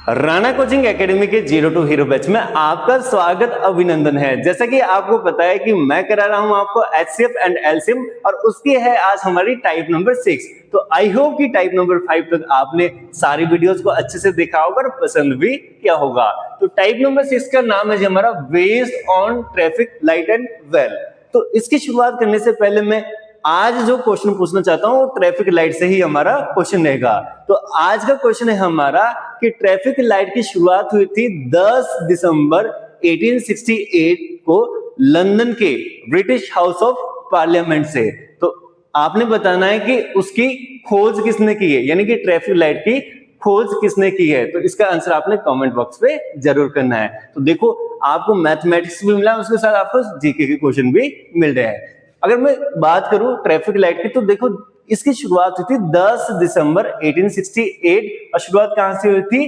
Rana coaching academy के zero to hero batch में आपका स्वागत अभिनंदन है। जैसा कि आपको पता है कि मैं करा रहा हूं आपको एचसीएफ एंड एलसीएम और उसकी है आज हमारी टाइप नंबर 6। तो आई होप कि टाइप नंबर 5 तक आपने सारी वीडियोस को अच्छे से देखा होगा और पसंद भी किया होगा। तो टाइप नंबर 6 का नाम है जी हमारा based on traffic light and well. तो इसकी शुरुआत करने से पहले मैं आज जो क्वेश्चन पूछना चाहता हूं वो ट्रैफिक लाइट से ही हमारा क्वेश्चन रहेगा। तो आज का क्वेश्चन है हमारा कि ट्रैफिक लाइट की शुरुआत हुई थी 10 दिसंबर 1868 को लंदन के ब्रिटिश हाउस ऑफ पार्लियामेंट से। तो आपने बताना है कि उसकी खोज किसने की है, यानी कि ट्रैफिक लाइट की खोज किसने की है। तो इसका आंसर आपने कमेंट बॉक्स पे जरूर करना है। तो देखो आपको मैथमेटिक्स भी मिला, उसके साथ आपको जीके के क्वेश्चन भी मिल रहे हैं। अगर मैं बात करूं ट्रैफिक लाइट की तो देखो इसकी शुरुआत हुई थी 10 दिसंबर 1868 और शुरुआत कहां से हुई थी?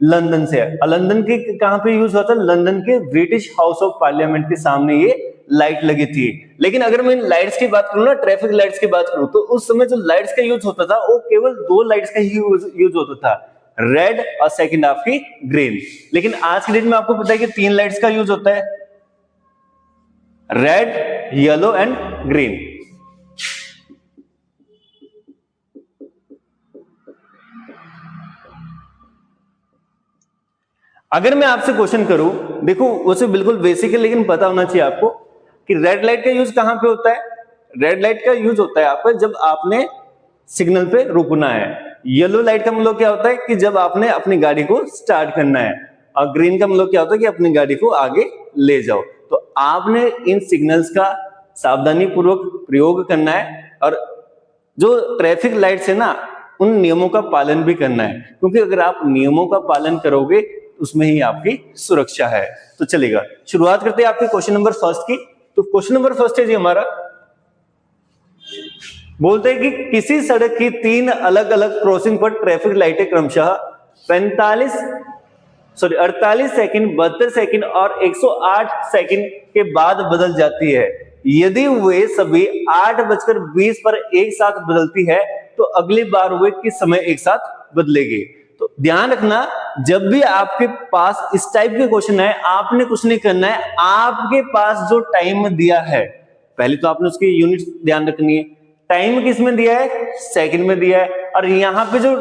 लंदन से। लंदन के कहां पे यूज हुआ था? लंदन के ब्रिटिश हाउस ऑफ पार्लियामेंट के सामने ये लाइट लगी थी। लेकिन अगर मैं लाइट्स की बात करूं ना, ट्रैफिक लाइट्स की बात करूं, तो उस समय जो लाइट्स का यूज होता था वो केवल दो लाइट्स का ही यूज होता था, रेड और सेकंड आपकी ग्रीन। लेकिन आज के डेट में आपको पता है कि 3 लाइट्स का यूज होता है, रेड, येलो एंड ग्रीन। अगर मैं आपसे क्वेश्चन करूं, देखो उसे बिल्कुल बेसिक है लेकिन पता होना चाहिए आपको कि रेड लाइट का यूज कहां पे होता है। रेड लाइट का यूज होता है आपका जब आपने सिग्नल पे रुकना है। येलो लाइट का मतलब क्या होता है कि जब आपने अपनी गाड़ी को स्टार्ट करना है। और ग्रीन का मतलब क्या होता है कि अपनी गाड़ी को आगे ले जाओ। तो आपने इन सिग्नल्स का सावधानी पूर्वक प्रयोग करना है और जो ट्रैफिक लाइट्स है ना उन नियमों का पालन भी करना है, क्योंकि अगर आप नियमों का पालन करोगे उसमें ही आपकी सुरक्षा है। तो चलेगा, शुरुआत करते हैं आपके क्वेश्चन नंबर फर्स्ट की। तो क्वेश्चन नंबर फर्स्ट है जी हमारा, बोलते हैं कि किसी सड़क की 3 अलग अलग क्रॉसिंग पर ट्रैफिक लाइटें क्रमशः 48 सेकंड, 72 सेकंड और 108 सेकंड के बाद बदल जाती है। यदि वे सभी 8:20 पर एक साथ बदलती है तो अगली बार वे किस समय एक साथ बदलेगी। तो ध्यान रखना, जब भी आपके पास इस टाइप के क्वेश्चन है आपने कुछ नहीं करना है, आपके पास जो टाइम दिया है पहले तो आपने उसकी यूनिट ध्यान रखनी है। टाइम किस में दिया है? सेकंड में दिया है। और यहां पे जो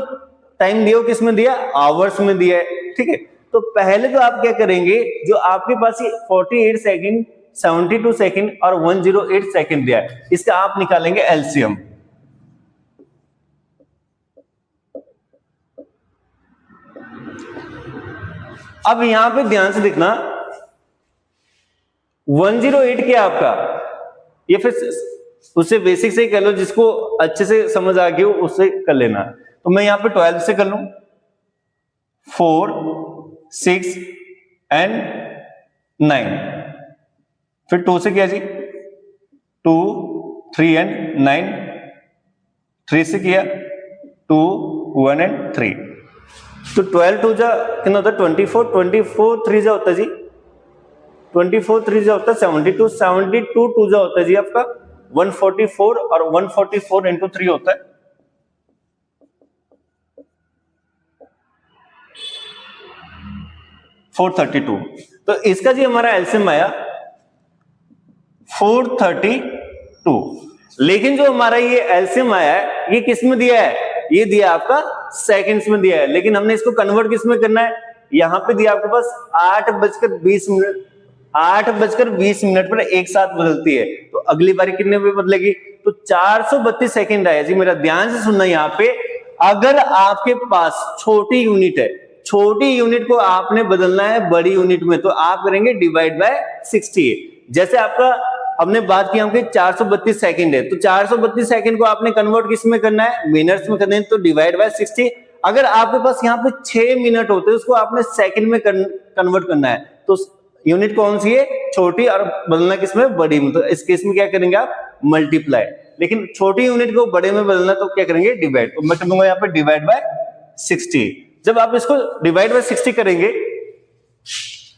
टाइम दिया किस में दिया? आवर्स में दिया है। ठीक है, तो पहले तो आप क्या करेंगे, जो आपके पास ये 48 सेकंड, 72 सेकंड और 108 सेकंड दिया है, इसका आप निकालेंगे एलसीएम। अब यहां पे ध्यान से देखना, 108 क्या आपका, ये फिर उससे बेसिक से ही कर लो, जिसको अच्छे से समझ आ गई हो उससे कर लेना। तो मैं यहां पे 12 से कर लूं, 4, 6 एंड 9। फिर 2 से किया जी, 2, 3 एंड 9। 3 से किया 2, 1 एंड 3। तो 12 2 जा कितना होता है? 24, 24 3 जा होता है जी 24, 3 जा होता है 72, 72 2 जा होता है जी आपका 144 और 144 इंटू 3 होता है 432। तो इसका जी हमारा एलसीएम आया 432। लेकिन जो हमारा ये एलसीएम आया है ये किस में दिया है? ये दिया आपका सेकंड्स में दिया है, लेकिन हमने इसको कन्वर्ट किस में करना है? यहां पे दिया आपके पास 8:20 मिनट, 8:20 मिनट पर एक साथ बदलती है। तो अगली बारी कितने पे बदलेगी? तो 432 सेकंड आया जी। मेरा ध्यान से सुनना, यहाँ पे अगर आपके पास छोटी यूनिट है, छोटी यूनिट को आपने बदलना है बड़ी यूनिट में, तो आप करेंगे डिवाइड बाय 60। जैसे आपका हमने बात की हमके 432 सेकंड है, तो 432 सेकंड को आपने कन्वर्ट किस में करना है? मिनट्स में करना है, तो डिवाइड बाय 60। अगर आपके पास यहाँ पे 6 मिनट होते हैं उसको आपने सेकंड में कन्वर्ट करना है, तो यूनिट कौन सी है? छोटी, और बदलना किसमें? बड़ी में। तो इस केस में क्या करेंगे आप? मल्टीप्लाई। लेकिन छोटी यूनिट को बड़े में बदलना तो क्या करेंगे? डिवाइड। तो मैं कर दूंगा यहाँ पे डिवाइड बाय 60। जब आप इसको डिवाइड बाय 60 करेंगे,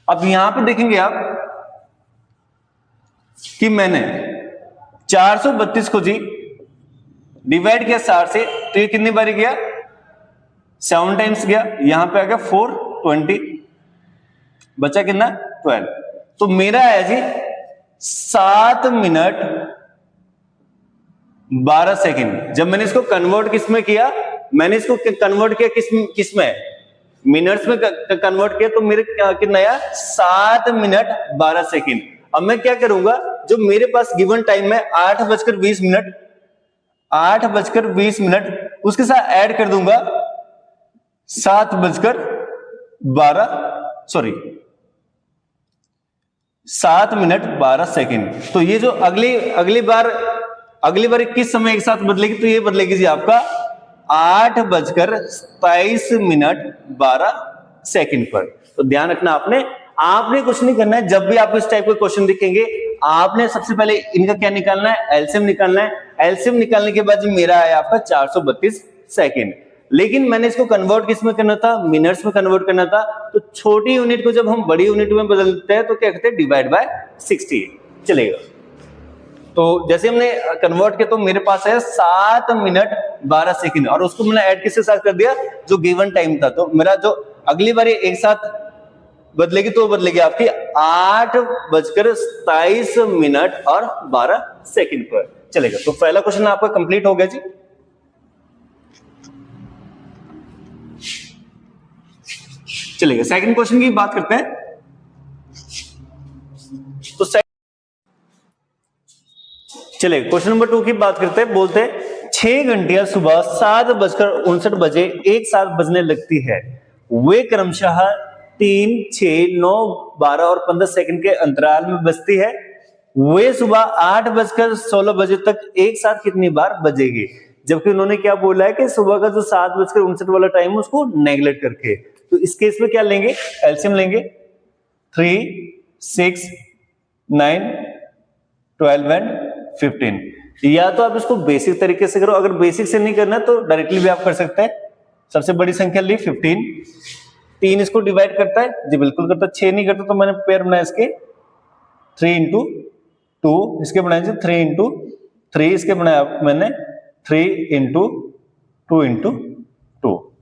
अब यहां पे देखेंगे आप कि मैंने 432 को जी डिवाइड किया 60 से, तो ये कितनी बारी गया? 7 टाइम्स गया, यहां पे आ गया 420, बचा कितना 12। तो मेरा है जी 7 मिनट 12 सेकंड। जब मैंने इसको कन्वर्ट किस में किया, मैंने इसको कन्वर्ट किया किस में, मिनट्स में कन्वर्ट किया, तो मेरे कितना आया 7 मिनट 12 सेकंड। अब मैं क्या करूंगा, जो मेरे पास गिवन टाइम है 8:20 मिनट, 8:20 मिनट उसके साथ ऐड कर दूंगा 7 मिनट 12 सेकंड। तो ये जो अगली बार किस समय एक साथ बदलेगी, तो ये बदलेगी जी आपका 8:27 मिनट 12 सेकंड पर। तो ध्यान रखना आपने कुछ नहीं करना है। जब भी आपको इस टाइप के क्वेश्चन दिखेंगे, आपने सबसे पहले इनका क्या निकालना है, एलसीएम निकालना है। एलसीएम निकालने के बाद मेरा है आपका 432 सेकंड। लेकिन मैंने इसको कन्वर्ट किस में करना था, मिनट्स में कन्वर्ट करना था। तो छोटी यूनिट को जब हम बड़ी यूनिट में बदलते हैं तो क्या कहते हैं, डिवाइड बाय 60 चलेगा। तो जैसे हमने कन्वर्ट किया तो मेरे पास है 7 मिनट 12 सेकंड, और उसको मैंने ऐड किसके साथ कर दिया, जो गिवन टाइम था। तो मेरा जो अगली बार एक साथ बदलेगी तो बदलेगी आपकी 8:27 मिनट और 12 सेकंड पर चलेगा। तो पहला क्वेश्चन आपका कंप्लीट हो गया जी। चलेगा, सेकंड क्वेश्चन की बात करते हैं। तो चलिए क्वेश्चन नंबर 2 की बात करते हैं। बोलते हैं 6 घंटियां सुबह 7:59 बजे एक साथ बजने लगती है, वे क्रमशः 3, 6, 9, 12 और 15 सेकंड के अंतराल में बजती है। वे सुबह 8:16 बजे तक एक साथ कितनी बार बजेगी। जबकि उन्होंने क्या बोला है कि सुबह का जो 7:59 वाला टाइम है उसको नेगलेक्ट करके। तो इस केस में क्या लेंगे, एलसीएम लेंगे। 3, 6, 9, 12 एंड 15। या तो आप इसको बेसिक तरीके से करो, अगर बेसिक से नहीं करना तो डायरेक्टली भी आप कर सकते हैं। सबसे बड़ी संख्या ली 15, 3 इसको डिवाइड करता है जी, बिल्कुल करता है। 6 नहीं करता तो मैंने पेयर बनाया इसके 3 इंटू 2, इसके बनाए जी 3 इंटू 3, इसके बनाया मैंने 3 इंटू 2 इंटू 2।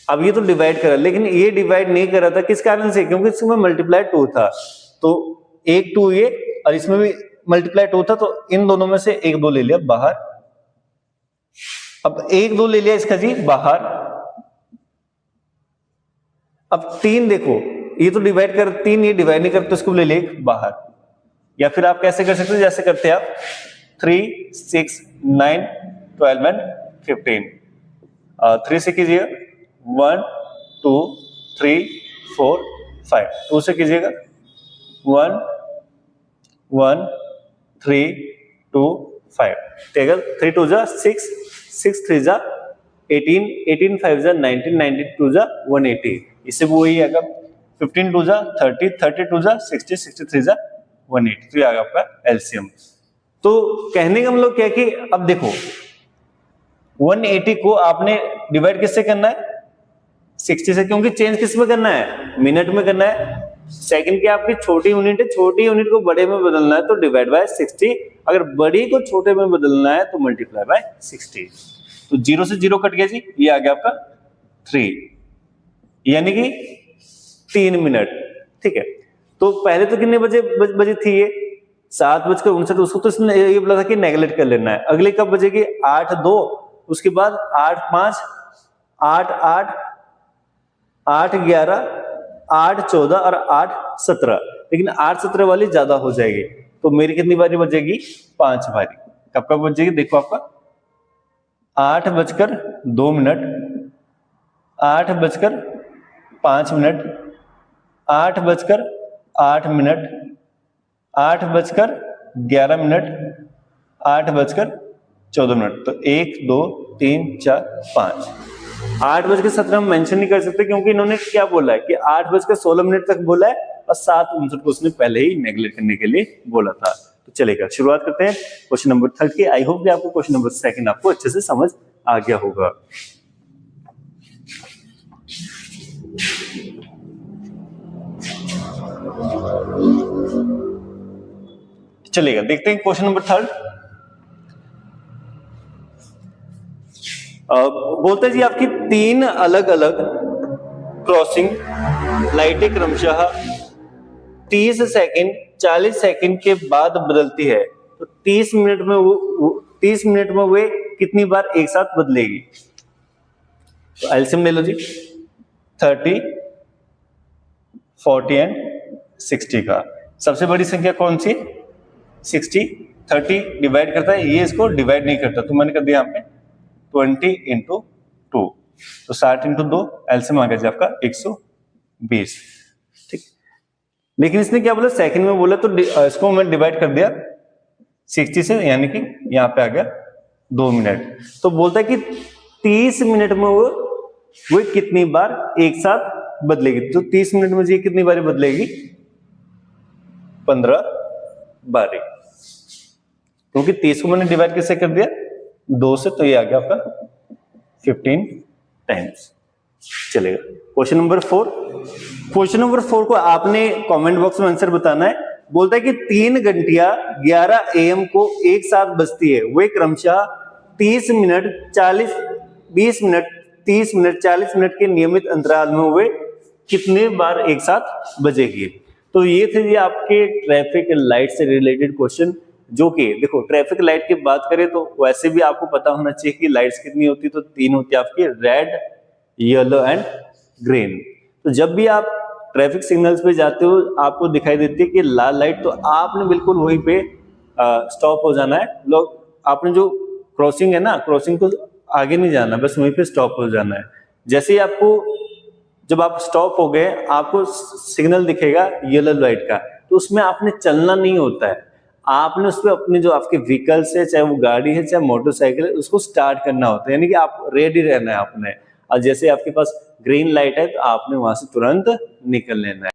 अब ये तो डिवाइड करा, लेकिन ये डिवाइड नहीं कर रहा था, किस कारण से, क्योंकि इसमें मल्टीप्लाई 2 था। तो एक 2 ये और इसमें भी मल्टीप्लाई 2 था, तो इन दोनों में से 1 2 ले लिया बाहर। अब 1 2 ले लिया इसका जी बाहर। अब 3 देखो, ये तो डिवाइड कर 3, ये डिवाइड नहीं करते तो इसको ले लिया बाहर। या फिर आप कैसे कर सकते हो, जैसे करते हैं आप 3, 6, 9, 12 एंड 15। 3 से कीजिएगा 1, 2, 3, 4, 5। 2 से कीजिएगा 1, 1, 3, 2, 5। 3 2 जा 6, 6 3 जा 18, 18 5 जा 19, 19 2 जा 180। इससे वो ही आएगा 15 2 जा 30, 30 2 जा 60, 63 जा 180। तो ये आएगा आपका एलसीएम। तो कहने का मतलब क्या है कि अब देखो 180 को आपने डिवाइड किससे करना है, 60 से, क्योंकि चेंज किस में करना है, मिनट में करना है। सेकंड की आपकी छोटी यूनिट है, छोटी यूनिट को बड़े में बदलना है तो डिवाइड बाय 60, अगर बड़ी को छोटे में बदलना है तो मल्टीप्लाई बाय 60। तो 0 से 0 कट गया जी, ये आ गया आपका 3, यानी कि 3 मिनट। ठीक है, तो पहले तो कितने बजे थी ये 7:59, उसको तो इसने ये बोला था कि नेगलेक्ट कर लेना है। अगले कब बजेगी 8 2, उसके बाद 8 5, 8 8, 8 11, 8 14 और 8 17, लेकिन 8 17 वाली ज्यादा हो जाएगी। तो मेरी कितनी बारी बजेगी, 5 बारी। कब कब बजेगी, देखो आपका 8:02 minute, 8:05 minute, 8:08 minute, 8:11 minute, 8:14 minute. तो 1 2 3 4 5। 8:17 हम मेंशन नहीं कर सकते क्योंकि इन्होंने क्या बोला है कि 8:16 मिनट तक बोला है और 7:59 को उसने पहले ही नेगलेक्ट करने के लिए बोला था। तो चलेगा, शुरुआत करते हैं क्वेश्चन नंबर 3 की। आई होप कि आपको क्वेश्चन नंबर 2 आपको अच्छे से समझ आ गया होगा। चलेगा, देखते हैं क्वेश्चन नंबर 3। बोलते हैं जी आपकी 3 अलग अलग क्रॉसिंग लाइटें क्रमशः 30 सेकंड 40 सेकंड के बाद बदलती है, तो 30 मिनट में वे कितनी बार एक साथ बदलेगी? तो एलसीएम ले लो जी, 30, 40 एंड 60 का। सबसे बड़ी संख्या कौन सी? 60 30 डिवाइड करता है, ये इसको डिवाइड नहीं करता, तो मैंने कर दिया यहाँ पे 20 इंटू 2, तो 60 इंटू 2, एलसीएम आ गया जी आपका 120। ठीक, लेकिन इसने क्या बोला, सेकंड में बोला, तो इसको मैं डिवाइड कर दिया 60 से, यानी कि यहाँ पे आ गया 2 मिनट। तो बोलता है कि 30 मिनट में वो कितनी बार एक साथ बदलेगी? तो 30 मिनट में जी कितनी बार बदलेगी? 15 बार, क्योंकि 30 को मैंने डिवाइड कैसे कर दिया 2 से, तो ये आ गया आपका 15 टाइम्स। चलेगा। Question number 4। क्वेश्चन नंबर 4 को आपने कमेंट बॉक्स में आंसर बताना है। बोलता है कि 3 घंटियां 11 AM को एक साथ बजती है, वे क्रमशः 30 मिनट 40 20 मिनट 30 मिनट 40 मिनट के नियमित अंतराल में वे कितने बार एक साथ बजेगी? तो ये थे जी आपके ट्रैफिक लाइट से रिलेटेड क्वेश्चन, जो कि देखो ट्रैफिक लाइट की बात करें तो वैसे भी आपको पता होना चाहिए कि लाइट्स कितनी होती है, तो 3 होती है आपकी, रेड, येलो एंड ग्रीन। तो जब भी आप ट्रैफिक सिग्नल्स पे जाते हो आपको दिखाई देती है कि लाल लाइट, तो आपने बिल्कुल वहीं पे स्टॉप हो जाना है। लोग आपने जो क्रॉसिंग है ना, क्रॉसिंग को आगे नहीं जाना, बस वहीं पे स्टॉप हो जाना है। जैसे ही आपको, जब आप स्टॉप हो गए, आपको सिग्नल दिखेगा येलो लाइट का, तो उसमें आपने चलना नहीं होता है, आपने उस पर अपने जो आपके व्हीकल्स है, चाहे वो गाड़ी है चाहे मोटरसाइकिल है, उसको स्टार्ट करना होता है, यानी कि आप रेडी रहना है आपने। और जैसे आपके पास ग्रीन लाइट है तो आपने वहां से तुरंत निकल लेना है।